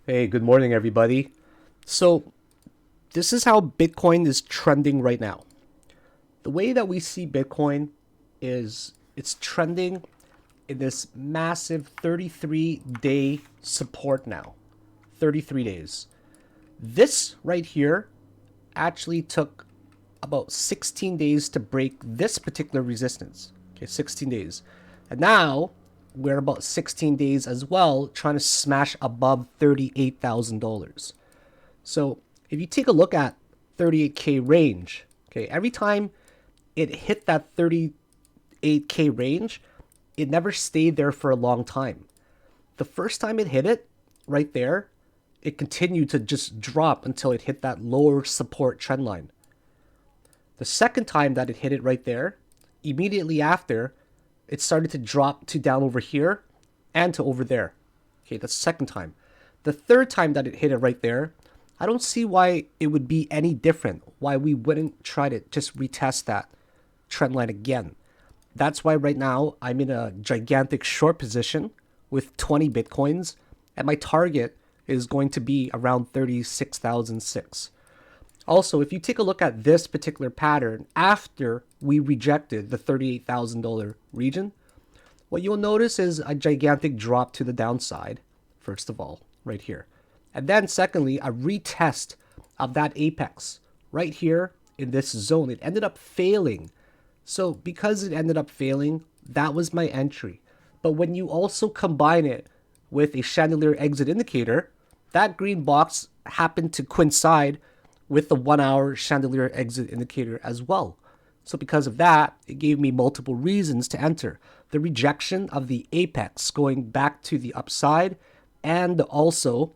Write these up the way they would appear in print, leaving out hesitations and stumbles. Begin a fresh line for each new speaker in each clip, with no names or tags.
Hey, good morning, everybody. So, this is how Bitcoin is trending right now. The way that we see Bitcoin is it's trending in this massive 33-day support now. 33 days. This right here actually took about 16 days to break this particular resistance. Okay, 16 days. And now we're about 16 days as well trying to smash above $38,000. So if you take a look at 38K range, okay, every time it hit that 38K range, it never stayed there for a long time. The first time it hit it, right there, it continued to just drop until it hit that lower support trend line. The second time that it hit it right there, immediately after, it started to drop to down over here and to over there. Okay, that's the second time. The third time that it hit it right there, I don't see why it would be any different. Why we wouldn't try to just retest that trend line again. That's why right now I'm in a gigantic short position with 20 Bitcoins, and my target is going to be around 36,006. Also, if you take a look at this particular pattern after we rejected the $38,000 region, what you'll notice is a gigantic drop to the downside, first of all, right here. And then secondly, a retest of that apex right here in this zone. It ended up failing. So because it ended up failing, that was my entry. But when you also combine it with a chandelier exit indicator, that green box happened to coincide with the 1 hour chandelier exit indicator as well. So because of that, it gave me multiple reasons to enter. The rejection of the apex going back to the upside, and also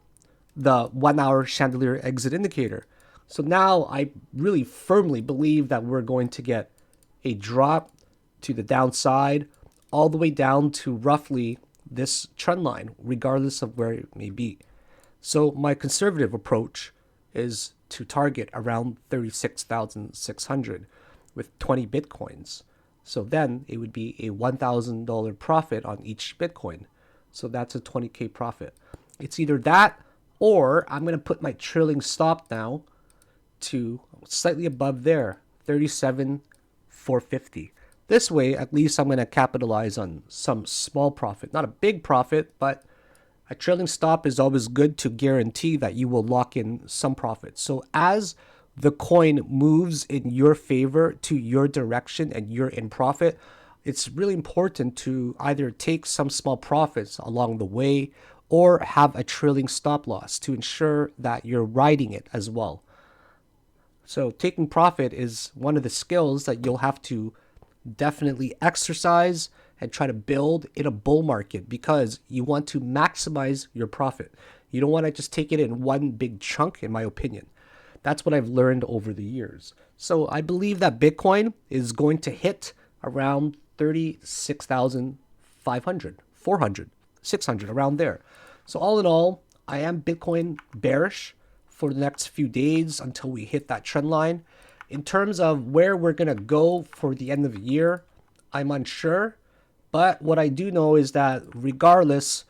the 1 hour chandelier exit indicator. So now I really firmly believe that we're going to get a drop to the downside all the way down to roughly this trend line, regardless of where it may be. So my conservative approach is to target around 36,600 with 20 Bitcoins. So then it would be a $1,000 profit on each Bitcoin. So that's a 20K profit. It's either that or I'm going to put my trailing stop now to slightly above there, 37,450. This way, at least I'm going to capitalize on some small profit. Not a big profit, but a trailing stop is always good to guarantee that you will lock in some profit. So as the coin moves in your favor to your direction and you're in profit, it's really important to either take some small profits along the way or have a trailing stop loss to ensure that you're riding it as well. So taking profit is one of the skills that you'll have to definitely exercise and try to build in a bull market because you want to maximize your profit. You don't want to just take it in one big chunk, in my opinion. That's what I've learned over the years. So I believe that Bitcoin is going to hit around 36,500, 400, 600, around there. So all in all, I am Bitcoin bearish for the next few days until we hit that trend line. In terms of where we're going to go for the end of the year, I'm unsure. But what I do know is that regardless,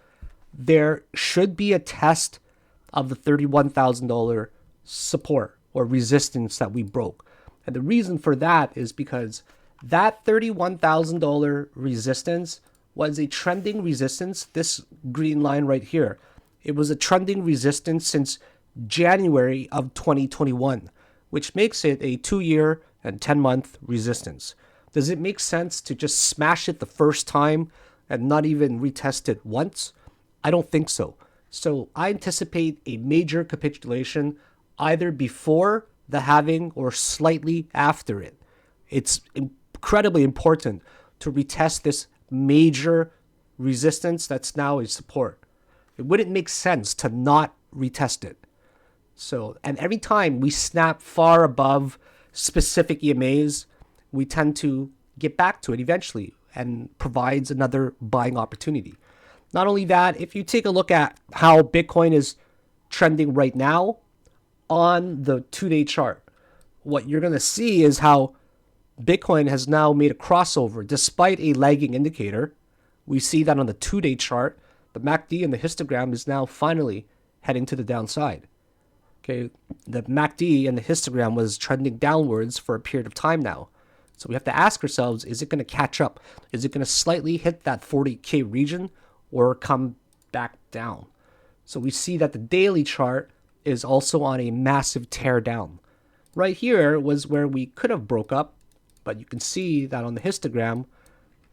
there should be a test of the $31,000 support or resistance that we broke. And the reason for that is because that $31,000 resistance was a trending resistance, this green line right here. It was a trending resistance since January of 2021, which makes it a 2-year and 10-month resistance. Does it make sense to just smash it the first time and not even retest it once? I don't think so. So I anticipate a major capitulation either before the halving or slightly after it. It's incredibly important to retest this major resistance that's now a support. It wouldn't make sense to not retest it. So, and every time we snap far above specific EMAs, we tend to get back to it eventually and provides another buying opportunity. Not only that, if you take a look at how Bitcoin is trending right now on the 2-day chart, what you're going to see is how Bitcoin has now made a crossover despite a lagging indicator. We see that on the 2-day chart, the MACD and the histogram is now finally heading to the downside. Okay, the MACD and the histogram was trending downwards for a period of time now. So we have to ask ourselves, is it going to catch up? Is it going to slightly hit that 40K region or come back down? So we see that the daily chart is also on a massive tear down. Right here was where we could have broke up, but you can see that on the histogram,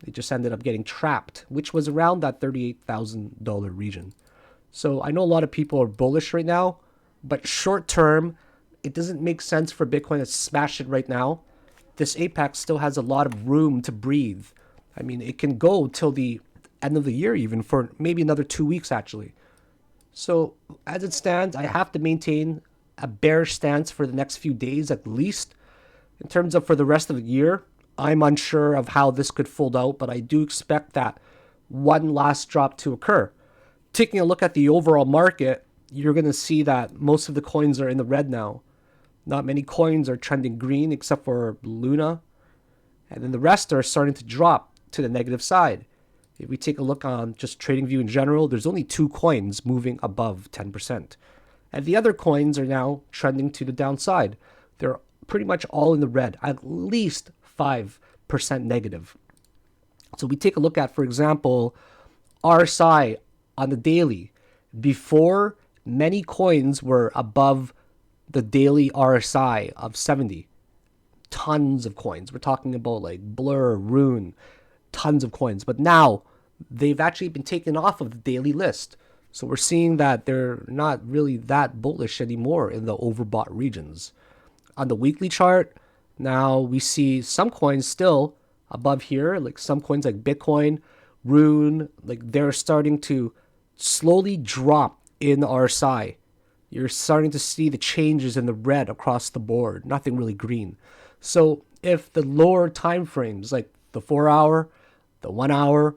they just ended up getting trapped, which was around that $38,000 region. So I know a lot of people are bullish right now, but short term, it doesn't make sense for Bitcoin to smash it right now. This apex still has a lot of room to breathe. I mean, it can go till the end of the year, even for maybe another 2 weeks, actually. So as it stands, I have to maintain a bearish stance for the next few days at least. In terms of for the rest of the year, I'm unsure of how this could fold out, but I do expect that one last drop to occur. Taking a look at the overall market, you're going to see that most of the coins are in the red now. Not many coins are trending green except for Luna. And then the rest are starting to drop to the negative side. If we take a look on just TradingView in general, there's only 2 coins moving above 10%. And the other coins are now trending to the downside. They're pretty much all in the red, at least 5% negative. So we take a look at, for example, RSI on the daily. Before, many coins were above the daily RSI of 70. Tons of coins. We're talking about like Blur, Rune, tons of coins. But now they've actually been taken off of the daily list. So we're seeing that they're not really that bullish anymore in the overbought regions. On the weekly chart, now we see some coins still above here, like some coins like Bitcoin, Rune, like they're starting to slowly drop in RSI. You're starting to see the changes in the red across the board, nothing really green. So if the lower time frames, like the 4-hour, the 1-hour,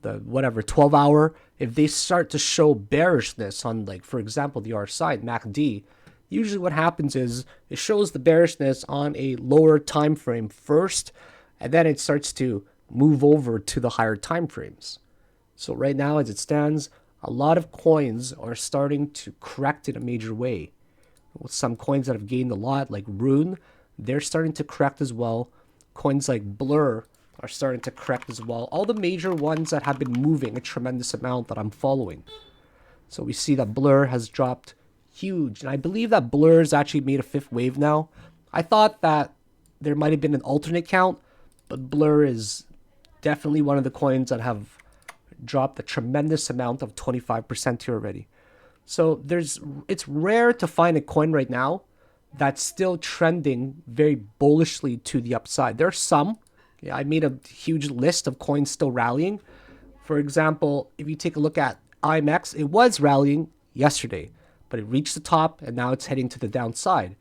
the whatever 12-hour, if they start to show bearishness on, like, for example, the RSI, MACD, usually what happens is it shows the bearishness on a lower time frame first, and then it starts to move over to the higher time frames. So right now, as it stands, a lot of coins are starting to correct in a major way. With some coins that have gained a lot, like Rune, they're starting to correct as well. Coins like Blur are starting to correct as well. All the major ones that have been moving a tremendous amount that I'm following. So we see that Blur has dropped huge. And I believe that Blur has actually made a 5th wave now. I thought that there might have been an alternate count, but Blur is definitely one of the coins that have dropped a tremendous amount of 25% here already. So it's rare to find a coin right now that's still trending very bullishly to the upside. There are some. Yeah, I made a huge list of coins still rallying. For example, if you take a look at IMX, it was rallying yesterday, but it reached the top and now it's heading to the downside.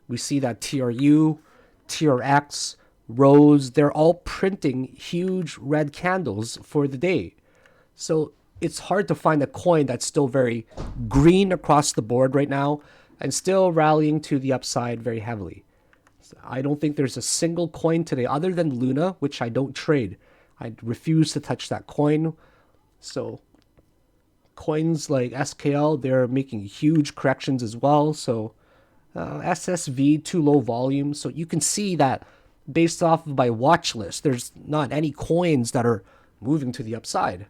We see that TRU, TRX, Rose, they're all printing huge red candles for the day. So it's hard to find a coin that's still very green across the board right now and still rallying to the upside very heavily. So I don't think there's a single coin today other than Luna, which I don't trade. I refuse to touch that coin. So coins like SKL, they're making huge corrections as well. So SSV, too low volume. So you can see that based off of my watch list, there's not any coins that are moving to the upside.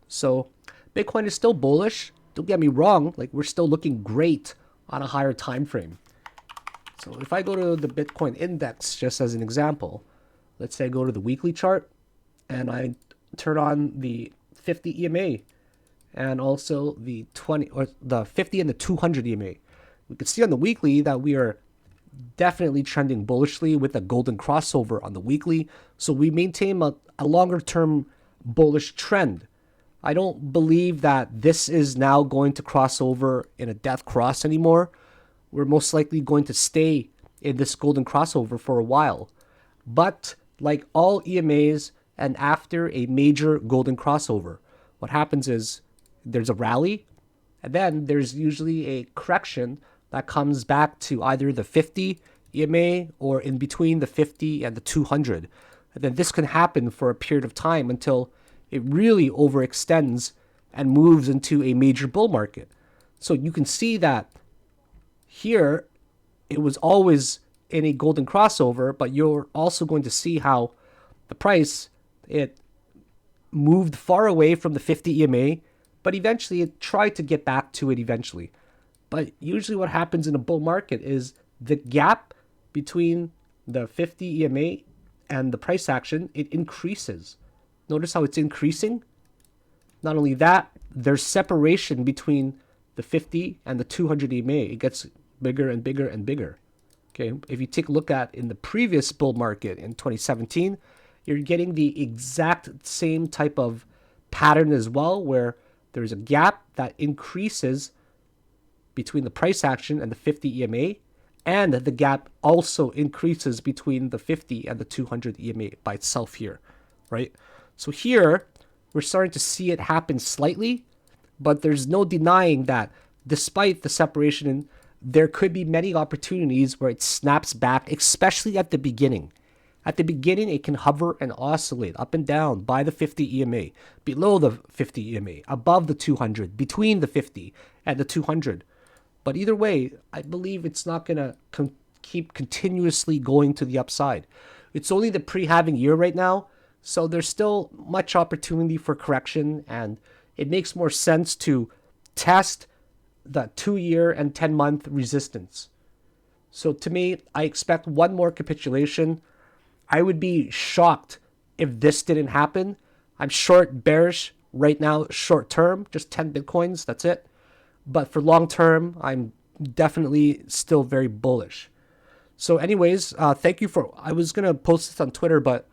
So Bitcoin is still bullish. Don't get me wrong. Like, we're still looking great on a higher time frame. So if I go to the Bitcoin index, just as an example, let's say I go to the weekly chart and I turn on the 50 EMA and also the 20 or the 50 and the 200 EMA. We can see on the weekly that we are definitely trending bullishly with a golden crossover on the weekly. So we maintain a longer term bullish trend. I don't believe that this is now going to cross over in a death cross anymore. We're most likely going to stay in this golden crossover for a while. But like all EMAs and after a major golden crossover, what happens is there's a rally and then there's usually a correction that comes back to either the 50 EMA or in between the 50 and the 200. And then this can happen for a period of time until it really overextends and moves into a major bull market. So you can see that here it was always in a golden crossover, but you're also going to see how the price, it moved far away from the 50 EMA, but eventually it tried to get back to it eventually. But usually what happens in a bull market is the gap between the 50 EMA and the price action, it increases. Notice how it's increasing? Not only that, there's separation between the 50 and the 200 EMA. It gets bigger and bigger and bigger. Okay, if you take a look at in the previous bull market in 2017, you're getting the exact same type of pattern as well, where there's a gap that increases between the price action and the 50 EMA, and the gap also increases between the 50 and the 200 EMA by itself here, right? So here, we're starting to see it happen slightly, but there's no denying that despite the separation, there could be many opportunities where it snaps back, especially at the beginning. At the beginning, it can hover and oscillate up and down by the 50 EMA, below the 50 EMA, above the 200, between the 50 and the 200. But either way, I believe it's not going to keep continuously going to the upside. It's only the pre-halving year right now, so there's still much opportunity for correction, and it makes more sense to test the 2-year and 10-month resistance. So to me, I expect one more capitulation. I would be shocked if this didn't happen. I'm short bearish right now, short term, just 10 Bitcoins, that's it. But for long term, I'm definitely still very bullish. So anyways, thank you for, I was going to post this on Twitter, but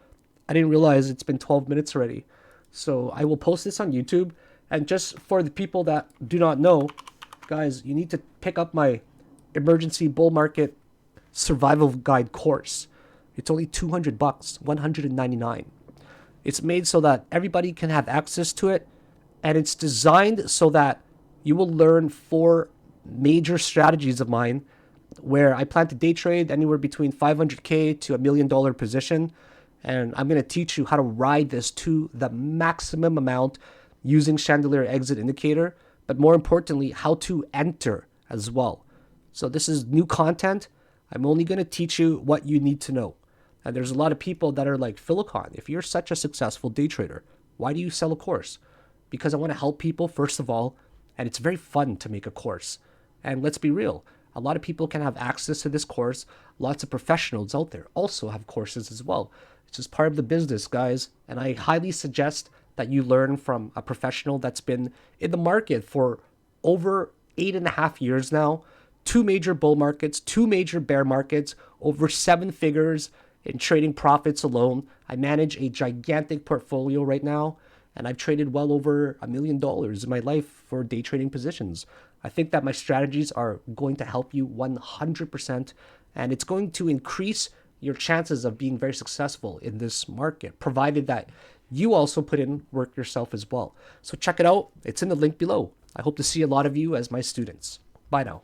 I didn't realize it's been 12 minutes already. So I will post this on YouTube. And just for the people that do not know, guys, you need to pick up my emergency bull market survival guide course. It's only $200, $199. It's made so that everybody can have access to it, and it's designed so that you will learn 4 major strategies of mine where I plan to day trade anywhere between $500K to $1 million position, and I'm going to teach you how to ride this to the maximum amount using chandelier exit indicator, but more importantly, how to enter as well. So this is new content. I'm only going to teach you what you need to know. And there's a lot of people that are like, Philakone, if you're such a successful day trader, why do you sell a course? Because I want to help people, first of all, and it's very fun to make a course. And let's be real, a lot of people can have access to this course. Lots of professionals out there also have courses as well. It's just part of the business, guys. And I highly suggest that you learn from a professional that's been in the market for over 8.5 years now. 2 major bull markets, 2 major bear markets, over 7 figures in trading profits alone. I manage a gigantic portfolio right now, and I've traded well over $1 million in my life for day trading positions. I think that my strategies are going to help you 100%, and it's going to increase your chances of being very successful in this market, provided that you also put in work yourself as well. So check it out. It's in the link below. I hope to see a lot of you as my students. Bye now.